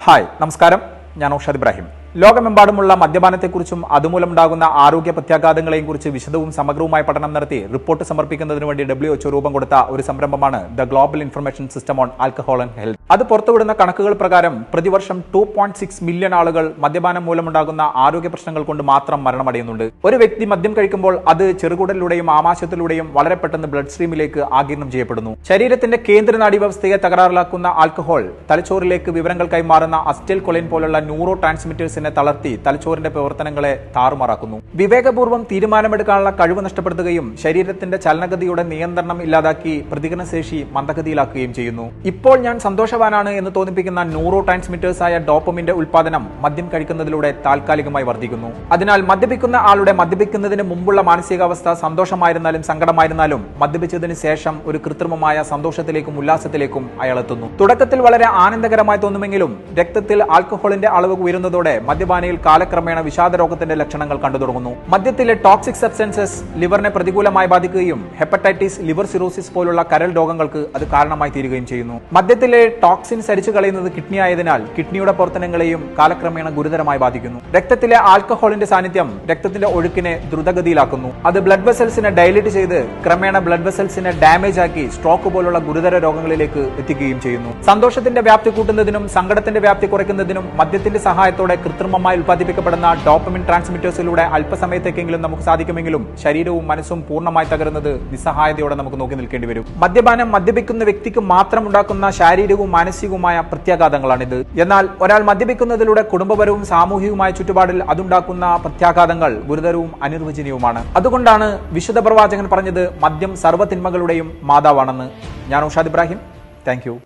Hi നമസ്കാരം, ഞാൻ ഔഷാദ് ഇബ്രാഹിം. ലോകമെമ്പാടുമുള്ള മദ്യപാനത്തെക്കുറിച്ചും അതുമൂലമുണ്ടാകുന്ന ആരോഗ്യ പ്രത്യാഘാതങ്ങളെയും കുറിച്ച് വിശദവും സമഗ്രവുമായ പഠനം നടത്തി റിപ്പോർട്ട് സമർപ്പിക്കുന്നതിന് വേണ്ടി WHO രൂപം കൊടുത്ത ഒരു സംരംഭമാണ് the global information system on alcohol and health. അത് പുറത്തുവിടുന്ന കണക്കുകൾ പ്രകാരം പ്രതിവർഷം 2.6 മില്യൺ ആളുകൾ മദ്യപാനം മൂലമുണ്ടാകുന്ന ആരോഗ്യ പ്രശ്നങ്ങൾ കൊണ്ട് മാത്രം മരണമടയുന്നുണ്ട്. ഒരു വ്യക്തി മദ്യം കഴിക്കുമ്പോൾ അത് ചെറുകുടലിലൂടെയും ആമാശയത്തിലൂടെയും വളരെ പെട്ടെന്ന് ബ്ലഡ് സ്ട്രീമിലേക്ക് ആഗിരണം ചെയ്യപ്പെടുന്നു. ശരീരത്തിന്റെ കേന്ദ്ര നാഡീവ്യവസ്ഥയെ തകരാറിലാക്കുന്ന ആൽക്കഹോൾ തലച്ചോറിലേക്ക് വിവരങ്ങൾ കൈമാറുന്ന അസ്റ്റൈൽ കൊലൈൻ പോലുള്ള ന്യൂറോ ട്രാൻസ്മിറ്റേഴ്സിനെ തളർത്തി തലച്ചോറിന്റെ പ്രവർത്തനങ്ങളെ താറുമാറാക്കുന്നു. വിവേകപൂർവ്വം തീരുമാനമെടുക്കാനുള്ള കഴിവ് നഷ്ടപ്പെടുത്തുകയും ശരീരത്തിന്റെ ചലനഗതിയുടെ നിയന്ത്രണം ഇല്ലാതാക്കി പ്രതികരണശേഷി മന്ദഗതിയിലാക്കുകയും ചെയ്യുന്നു. ഇപ്പോൾ ഞാൻ സന്തോഷവാനാണ് എന്ന് തോന്നിപ്പിക്കുന്ന ന്യൂറോ ട്രാൻസ്മിറ്റേഴ്സായ ഡോപ്പമിന്റെ ഉൽപാദനം മദ്യം കഴിക്കുന്നതിലൂടെ താൽക്കാലികമായി വർദ്ധിക്കുന്നു. അതിനാൽ മദ്യപിക്കുന്ന ആളുടെ മദ്യപിക്കുന്നതിന് മുമ്പുള്ള മാനസികാവസ്ഥ സന്തോഷമായിരുന്നാലും സങ്കടമായിരുന്നാലും മദ്യപിച്ചതിന് ശേഷം ഒരു കൃത്രിമമായ സന്തോഷത്തിലേക്കും ഉല്ലാസത്തിലേക്കും അയാൾ എത്തുന്നു. തുടക്കത്തിൽ വളരെ ആനന്ദകരമായി തോന്നുമെങ്കിലും രക്തത്തിൽ ആൽക്കഹോളിന്റെ അളവ് ഉയരുന്നതോടെ മദ്യപാനിയിൽ കാലക്രമേണ വിഷാദരോഗത്തിന്റെ ലക്ഷണങ്ങൾ കണ്ടു തുടങ്ങുന്നു. മദ്യത്തിലെ ടോക്സിക് സബ്സ്റ്റൻസസ് ലിവറിനെ പ്രതികൂലമായി ബാധിക്കുകയും ഹെപ്പറ്റൈറ്റിസ്, ലിവർ സിറോസിസ് പോലുള്ള കരൾ രോഗങ്ങൾക്ക് അത് കാരണമായി തീരുകയും ചെയ്യുന്നു. മദ്യത്തിലെ ടോക്സിൻസ് അരിച്ചു കളയുന്നത് കിഡ്നി ആയതിനാൽ കിഡ്നിയുടെ പ്രവർത്തനങ്ങളെയും കാലക്രമേണ ഗുരുതരമായി ബാധിക്കുന്നു. രക്തത്തിലെ ആൽക്കഹോളിന്റെ സാന്നിധ്യം രക്തത്തിന്റെ ഒഴുക്കിനെ ദ്രുതഗതിയിലാക്കുന്നു. അത് ബ്ലഡ് വെസൽസിനെ ഡൈലേറ്റ് ചെയ്ത് ക്രമേണ ബ്ലഡ് വെസൽസിനെ ഡാമേജ് ആക്കി സ്ട്രോക്ക് പോലുള്ള ഗുരുതര രോഗങ്ങളിലേക്ക് എത്തിക്കുകയും ചെയ്യുന്നു. സന്തോഷത്തിന്റെ വ്യാപ്തി കൂട്ടുന്നതിനും സങ്കടത്തിന്റെ വ്യാപ്തി കുറയ്ക്കുന്നതിനും മദ്യത്തിന്റെ സഹായത്തോടെ കൃത്രിമമായി ഉൽപ്പാദിപ്പിക്കപ്പെടുന്ന ഡോപ്പമിൻ ട്രാൻസ്മിറ്റേഴ്സിലൂടെ അല്പസമയത്തേക്കെങ്കിലും നമുക്ക് സാധിക്കുമെങ്കിലും ശരീരവും മനസ്സും പൂർണ്ണമായി തകരുന്നത് നിസ്സഹായതയോടെ നമുക്ക് നോക്കി നിൽക്കേണ്ടി വരും. മദ്യപാനം മദ്യപിക്കുന്ന വ്യക്തിക്ക് മാത്രം ഉണ്ടാക്കുന്ന ശാരീരികവും മാനസികവുമായ പ്രത്യാഘാതങ്ങളാണിത്. എന്നാൽ ഒരാൾ മദ്യപിക്കുന്നതിലൂടെ കുടുംബപരവും സാമൂഹികവുമായ ചുറ്റുപാടിൽ അതുണ്ടാക്കുന്ന പ്രത്യാഘാതങ്ങൾ ഗുരുതരവും അനിർവചനീയവുമാണ്. അതുകൊണ്ടാണ് വിശുദ്ധ പ്രവാചകൻ പറഞ്ഞത് മദ്യം സർവ്വ തിന്മകളുടെയും മാതാവാണെന്ന്. ഞാൻ ഔഷാദ് ഇബ്രാഹിം. Thank you.